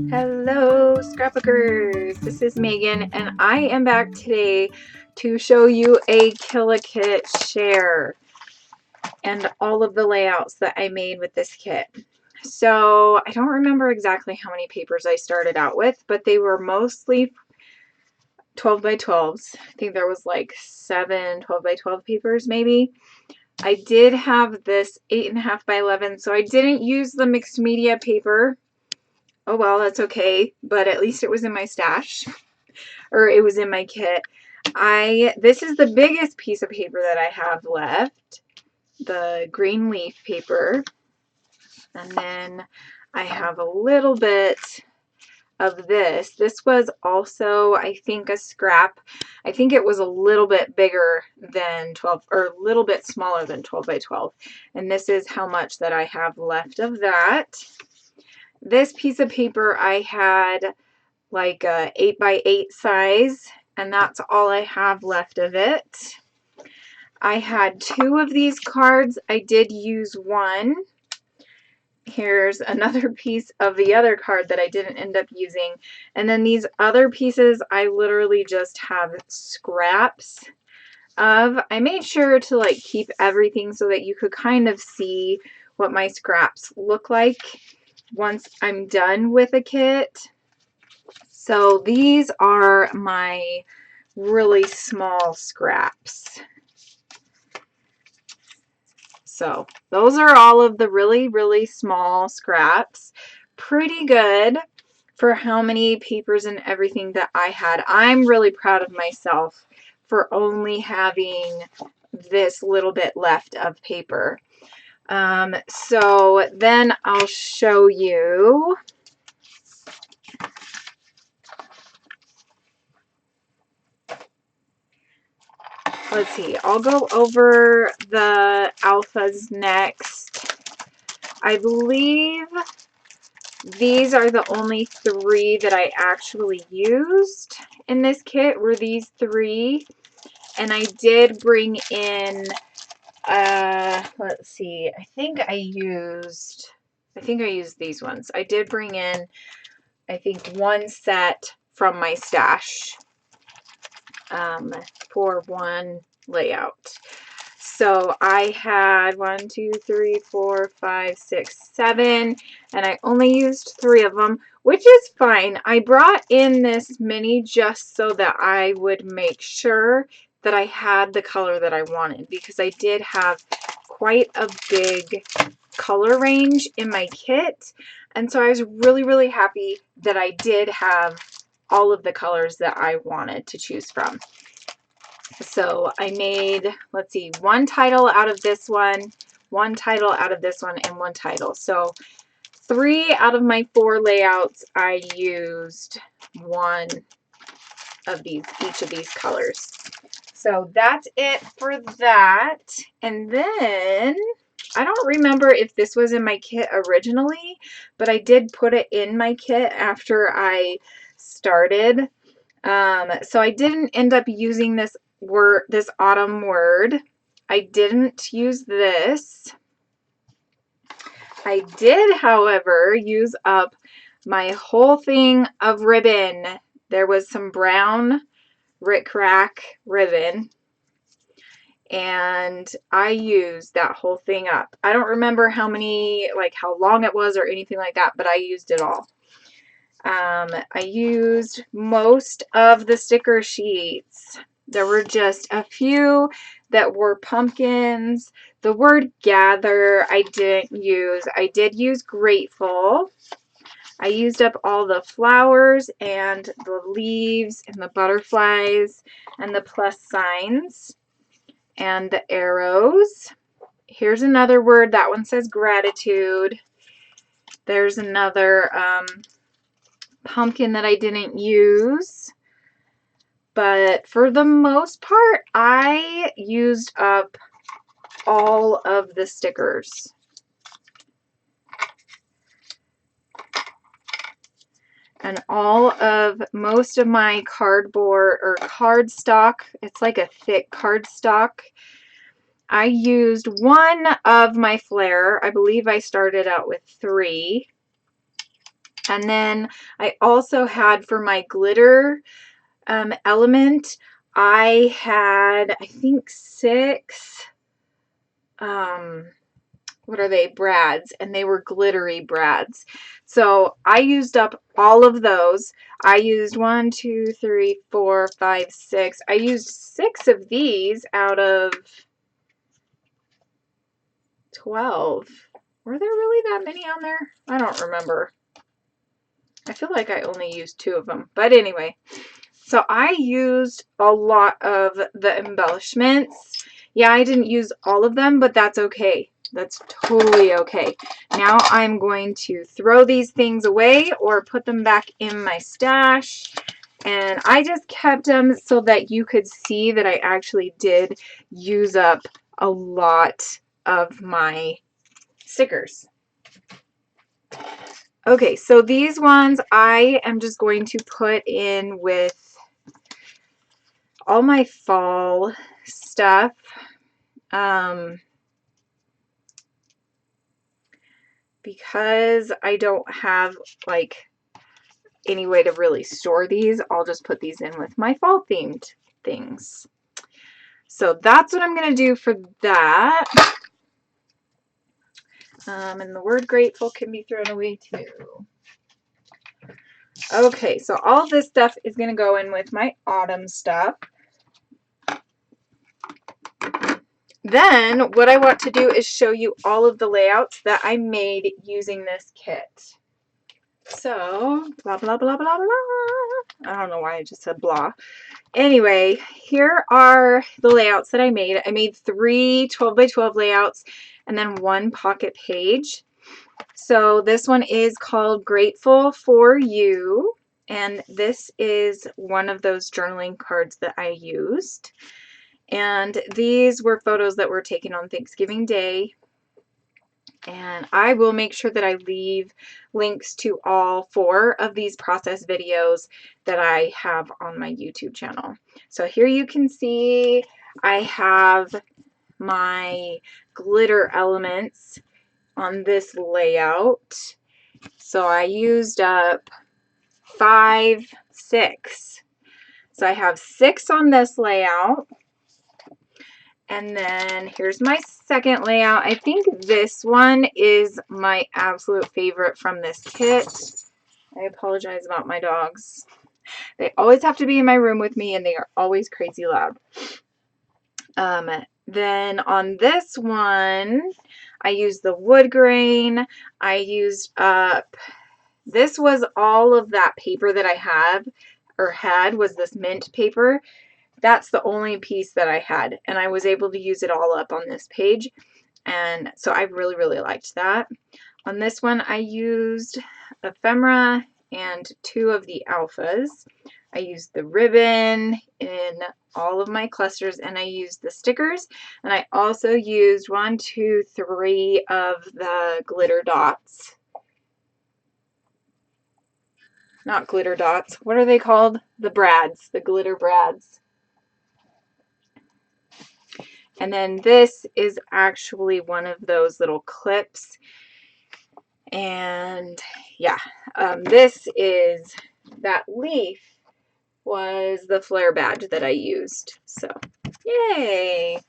Hello, Scrapbookers! This is Megan, and I am back today to show you a Kit share and all of the layouts that I made with this kit. So I don't remember exactly how many papers I started out with, but they were mostly 12 by 12s. I think there was like 7 12 by 12 papers maybe. I did have this 8.5 by 11, so I didn't use the mixed media paper. Oh well, that's okay, but at least it was in my stash, or it was in my kit. This is the biggest piece of paper that I have left, the green leaf paper, and then I have a little bit of this. This was also, I think, a scrap. I think it was a little bit bigger than 12, or a little bit smaller than 12 by 12, and this is how much that I have left of that. This piece of paper I had like a 8 by 8 size, and that's all I have left of it. I had 2 of these cards. I did use one. Here's another piece of the other card that I didn't end up using. And then these other pieces I literally just have scraps of. I made sure to like keep everything so that you could kind of see what my scraps look like once I'm done with a kit. So these are my really small scraps. So those are all of the really small scraps. Pretty good for how many papers and everything that I had. I'm really proud of myself for only having this little bit left of paper. So then I'll show you. Let's see, I'll go over the alphas next. I believe these are the only 3 that I actually used in this kit, were these 3. And I did bring in, let's see, I think I used these ones. I did bring in, I think, 1 set from my stash for one layout. So I had 1, 2, 3, 4, 5, 6, 7, and I only used 3 of them, which is fine. I brought in this mini just so that I would make sure that I had the color that I wanted, because I did have quite a big color range in my kit, and so I was really happy that I did have all of the colors that I wanted to choose from. So I made, let's see, 1 title out of this one, 1 title out of this one, and 1 title. So 3 out of my 4 layouts, I used 1 of these, each of these colors. So that's it for that. And then I don't remember if this was in my kit originally, but I did put it in my kit after I started. So I didn't end up using this autumn word. I didn't use this. I did, however, use up my whole thing of ribbon. There was some brown Rick Rack ribbon, and I used that whole thing up. I don't remember how many, like how long it was or anything like that, but I used it all. I used most of the sticker sheets. There were just a few that were pumpkins. The word gather I didn't use. I did use grateful. I used up all the flowers and the leaves and the butterflies and the plus signs and the arrows. Here's another word. That one says gratitude. There's another pumpkin that I didn't use. But for the most part, I used up all of the stickers. And most of my cardboard or cardstock, it's like a thick cardstock. I used 1 of my flare. I believe I started out with 3. And then I also had for my glitter element, I had, I think 6, what are they, brads, and they were glittery brads. So I used up all of those. I used 1, 2, 3, 4, 5, 6. I used 6 of these out of 12. Were there really that many on there? I don't remember. I feel like I only used 2 of them. But anyway, so I used a lot of the embellishments. Yeah, I didn't use all of them, but that's okay. That's totally okay. Now I'm going to throw these things away or put them back in my stash. And I just kept them so that you could see that I actually did use up a lot of my stickers. Okay, so these ones I am just going to put in with all my fall stuff. Because I don't have like any way to really store these, I'll just put these in with my fall themed things. So that's what I'm going to do for that. And the word grateful can be thrown away too. Okay, so all this stuff is going to go in with my autumn stuff. Then what I want to do is show you all of the layouts that I made using this kit. So, blah, blah, blah, blah, blah. I don't know why I just said blah. Anyway, here are the layouts that I made. I made 3 12 by 12 layouts and then 1 pocket page. So this one is called Grateful for You. And this is one of those journaling cards that I used. And these were photos that were taken on Thanksgiving Day. And I will make sure that I leave links to all 4 of these process videos that I have on my YouTube channel. So here you can see I have my glitter elements on this layout. So I used up 5, 6. So I have 6 on this layout. And then here's my second layout. I think this one is my absolute favorite from this kit. I apologize about my dogs. They always have to be in my room with me and they are always crazy loud. Then on this one, I used the wood grain. I used up, this was all of that paper that I had was this mint paper. That's the only piece that I had, and I was able to use it all up on this page, and so I really, really liked that. On this one, I used ephemera and 2 of the alphas. I used the ribbon in all of my clusters, and I used the stickers, and I also used 1, 2, 3 of the glitter dots. Not glitter dots. What are they called? The brads, the glitter brads. And then this is actually one of those little clips. And yeah, this is, that leaf was the flare badge that I used. So yay!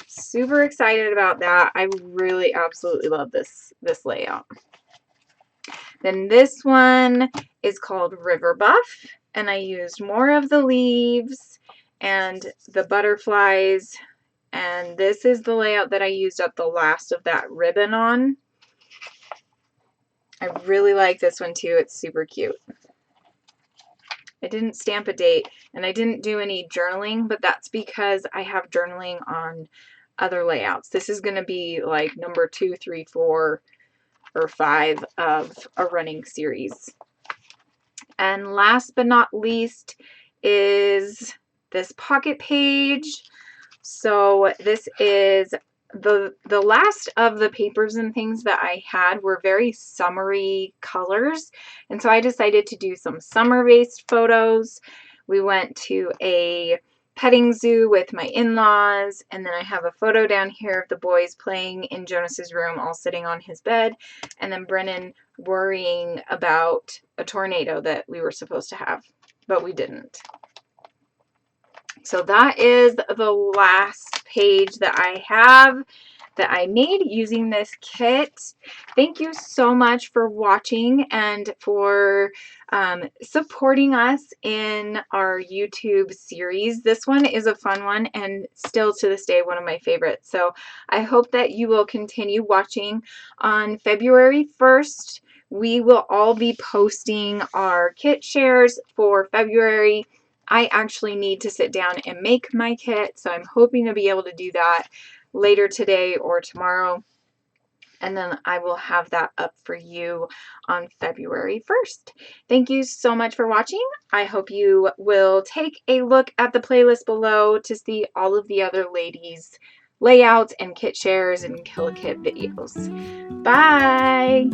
Super excited about that. I really absolutely love this layout. Then this one is called River Buff, and I used more of the leaves and the butterflies, and this is the layout that I used up the last of that ribbon on. I really like this one too. It's super cute. I didn't stamp a date and I didn't do any journaling, but that's because I have journaling on other layouts. This is going to be like number 2, 3, 4, or 5 of a running series. And last but not least is this pocket page. So this is the last of the papers and things that I had were very summery colors. And so I decided to do some summer-based photos. We went to a petting zoo with my in-laws, and then I have a photo down here of the boys playing in Jonas's room, all sitting on his bed, and then Brennan worrying about a tornado that we were supposed to have, but we didn't. So that is the last page that I have that I made using this kit. Thank you so much for watching and for supporting us in our YouTube series. This one is a fun one and still to this day one of my favorites. So I hope that you will continue watching. On February 1st, we will all be posting our kit shares for February. I actually need to sit down and make my kit, so I'm hoping to be able to do that later today or tomorrow, and then I will have that up for you on February 1st. Thank you so much for watching. I hope you will take a look at the playlist below to see all of the other ladies' layouts and kit shares and Kill a Kit videos. Bye!